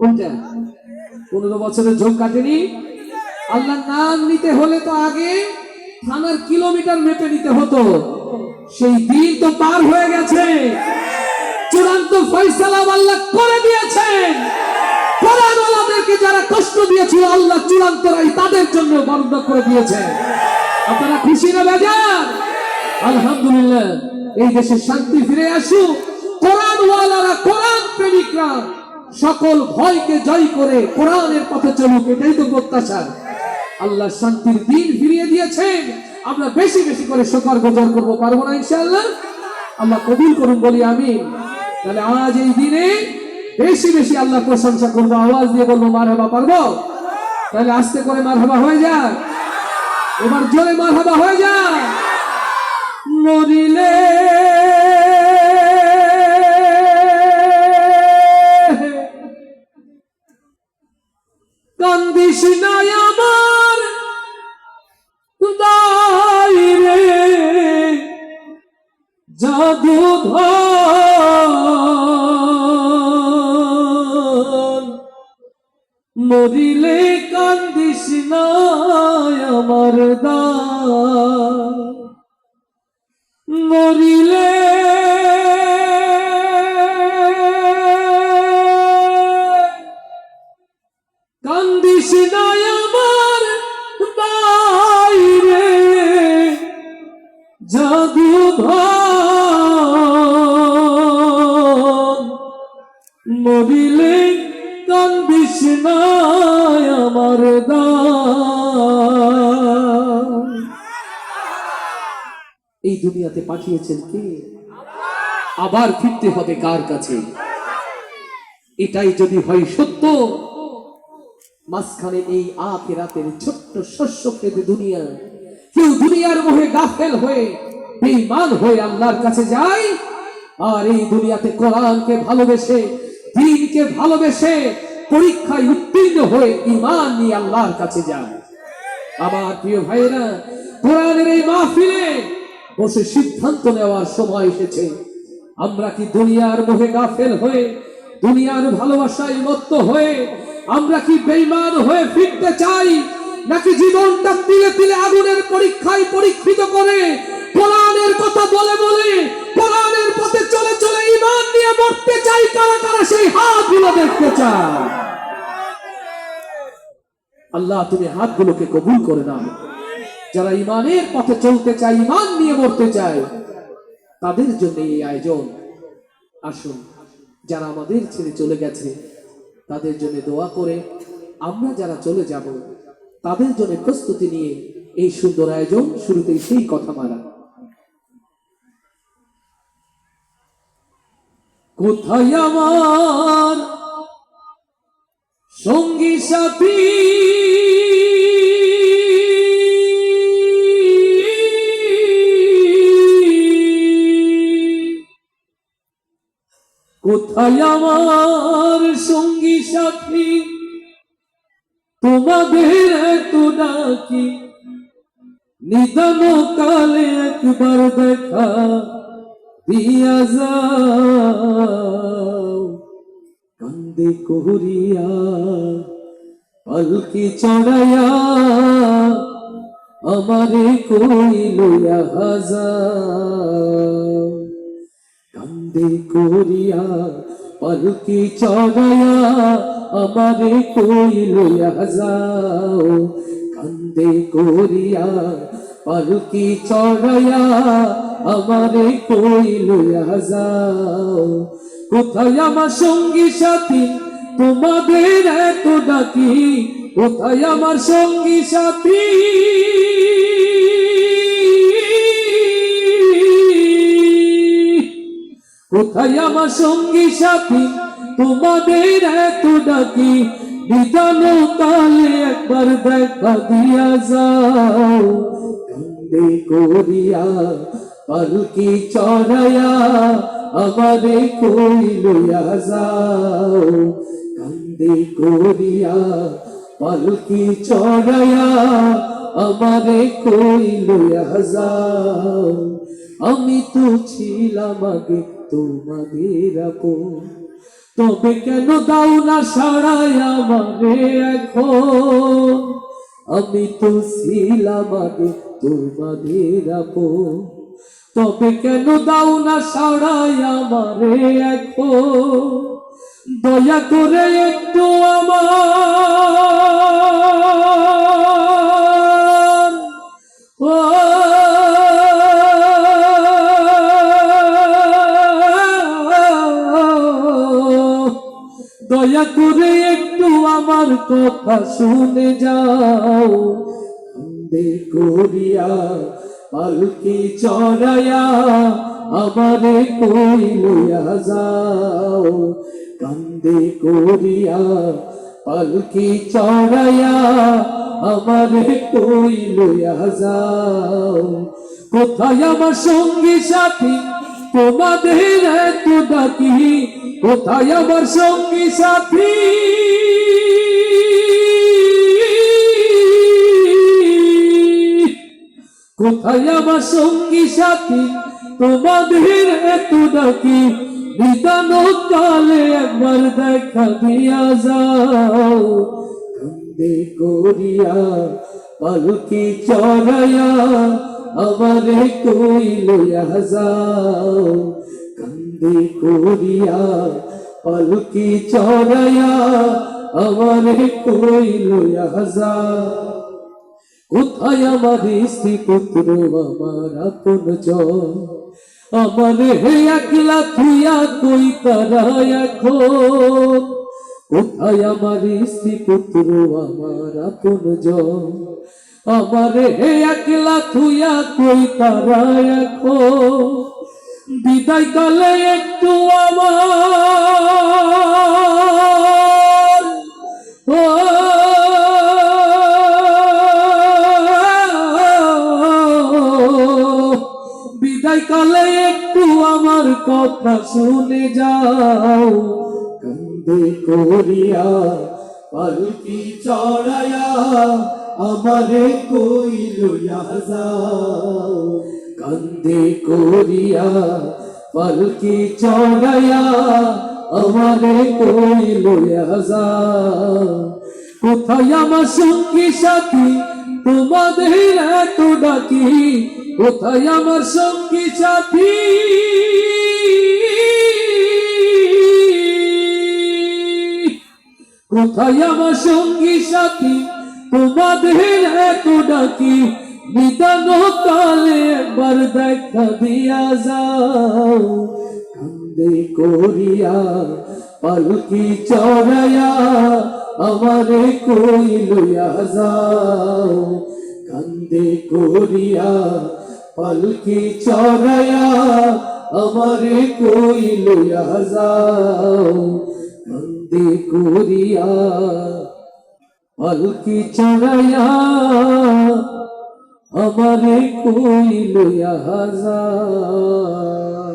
কোনটা? 15 বছরের ঝোঁক কাটেনি। আল্লাহর নাম নিতে হলে তো আগে থানার কিলোমিটার মেপে নিতে হতো, সেই দিন তো পার হয়ে গেছে। চূড়ান্ত ফয়সালা আল্লাহ করে দিয়েছেন। কোরআনওয়ালাদেরকে যারা কষ্ট দিয়েছিল আল্লাহ চূড়ান্ত রায় তাদের জন্য বন্ধ করে দিয়েছেন। আপনারা খুশি না বেজার? আলহামদুলিল্লাহ। এই দেশে শান্তি ফিরে আসুক। কোরআনওয়ালারা, কোরআন প্রেমিকরা সকল ভয়কে জয় করে কোরআনের পথে চলুক, এটাই তো প্রত্যাশা। আল্লাহ শান্তির দিন ফিরিয়ে দিয়েছেন, আমরা বেশি বেশি করে শুকরগুজার করব, পারবো না ইনশাআল্লাহ? আল্লাহ কবুল করুন, বলি আমিন। তাহলে আজ এই দিনে বেশি বেশি আল্লাহ প্রশংসা করবো, আওয়াজ দিয়ে বলবো মারহাবা, পারবো? তাহলে আস্তে করে মারহাবা হয়ে যায়, এবার জোরে মারহাবা হয়ে যায়। মরিলে কান্দিস না আমার খুদাই রে, জাদুধর মরিলে কান্দিস না আমার দান, মরিলে কান্দিস না আমার বাইরে, জাদুধর মরিলে কান্দিস না আমার দান। এই দুনিয়াতে পাঠিয়েছেন কে? আবার ফিরতে হবে কার কাছে? এটাই যদি হয় সত্য, মাঝখানে এই আখিরাতের ছোট্ট শস্য খেতে দুনিয়া, কেউ দুনিয়ার মোহে গাফেল হয়ে বেঈমান হয়ে আল্লাহর কাছে যায়, আর এই দুনিয়াতে কোরআনকে ভালোবেসে, দ্বীনকে ভালোবেসে, পরীক্ষায় উত্তীর্ণ হয়ে ঈমান নিয়ে আল্লাহর কাছে যায়। আমার প্রিয় ভাইরা, কোরআনের এই মাহফিলে বসে সিদ্ধান্ত নেওয়ার সময় এসেছে। আমরা কি দুনিয়ার মোহে গাফেল হয়ে, দুনিয়ার ভালোবাসায় মত্ত হয়ে আমরা কি বেঈমান হয়ে ফিরতে চাই, নাকি জীবনটা তিলে তিলে আগুনের পরীক্ষায় পরীক্ষিত করে কোরআনের কথা বলে বলে কোরআনের পথে চলে চলে ঈমান নিয়ে মরতে চাই? কারা কারা সেই হাতগুলো দেখতে চায়? আল্লাহ তুমি হাতগুলোকে কবুল করে নাও। যারা ঈমানের পথে চলতে চায়, ঈমান নিয়ে মরতে চায়, তাদের জন্য এই আয়োজন। আসুন, যারা আমাদের ছেড়ে চলে গেছে তাদের জন্য দোয়া করে, আমরা যারা চলে যাব তাদের জন্য প্রস্তুতি নিয়ে এই সুন্দর আয়োজন। শুরুতেই সেই কথা মারা, কোথায় আমার সঙ্গী সাথী, কোথায় আমার সঙ্গী সাথী, তোমাদের এত ডাকি, নিদান কালে একবার দেখা দিয়া যাও। কান্দে করিয়া পালকি চড়াইয়া আমারে কই লইয়া যাও। কান্দে করিয়া পালকি চড়াইয়া আমারে কই লইয়া যাও। কান্দে করিয়া পালকি চড়াইয়া আমারে কই লইয়া যাও। কোথায় আমার সঙ্গী সাথী, তোমাদের এত ডাকি, কোথায় আমার সঙ্গী সাথী, কোথায় আমার সঙ্গী সাথী, তোমাদের এত ডাকি, নিদান কালে একবার দেখা দিয়া যাও। কান্দে করিয়া পালকি চড়াইয়া আমারে কই লইয়া যাও। কান্দে করিয়া পালকি চড়াইয়া আমারে কই লইয়া যাও। আমি তো ছিলাম আগে তোমাদের আপন, তবে কেন দাও না সাড়াই আমারে এখন, আমি তো ছিলাম আগে তোমাদের আপন। তবে কেন দাও না সাড়াই আমারে এখন, দয়া করে একটু আমার ও দয়া করে একটু আমার কথা শুনে যাও। কান্দে করিয়া পালকি চড়াইয়া আমারে কই লইয়া যাও। কান্দে করিয়া পালকি চড়াইয়া আমারে কই লইয়া যাও। কোথায় আমার সঙ্গী সাথী তোমাদের এত ডাকি, কোথায় আমার সঙ্গী সাথী? কোথায় আমার সঙ্গী সাথী তোমাদের এত ডাকি? নিদান কালে একবার দেখা দিয়া যাও। কান্দে করিয়া পালকি চড়াইয়া আমারে কই লইয়া যাও। কান্দে করিয়া পালকি চড়াইয়া আমারে কই লইয়া যাও। কোথায় আমার স্ত্রী পুত্র আমার আপনজন, আমারে একলা থুইয়া কই তারা এখন? কোথায় আমার স্ত্রী পুত্র আমার আপনজন, আমারে একলা থুইয়া কই তারা এখন? বিদায় কালে একটু আমার বিদায় কালে একটু আমার কথা শুনে যাও। কান্দে করিয়া পালকি চড়াইয়া আমারে কই লইয়া যাও। কান্দে করিয়া পালকি চড়াইয়া আমারে কই লইয়া যাও। কোথায় আমার সঙ্গী সাথী তোমাদের এত ডাকি? কোথায় আমার সঙ্গী সাথী? কোথায় আমার সঙ্গী সাথী তোমাদের এত ডাকি? নিদান কালে একবার দেখা দিয়া যাও। কান্দে করিয়া পালকি চড়াইয়া আমারে কই লইয়া যাও। কান্দে করিয়া পালকি চড়াইয়া আমারে কই লইয়া যাও। কান্দে করিয়া পালকি চড়াইয়া আমারে কই লইয়া যাও।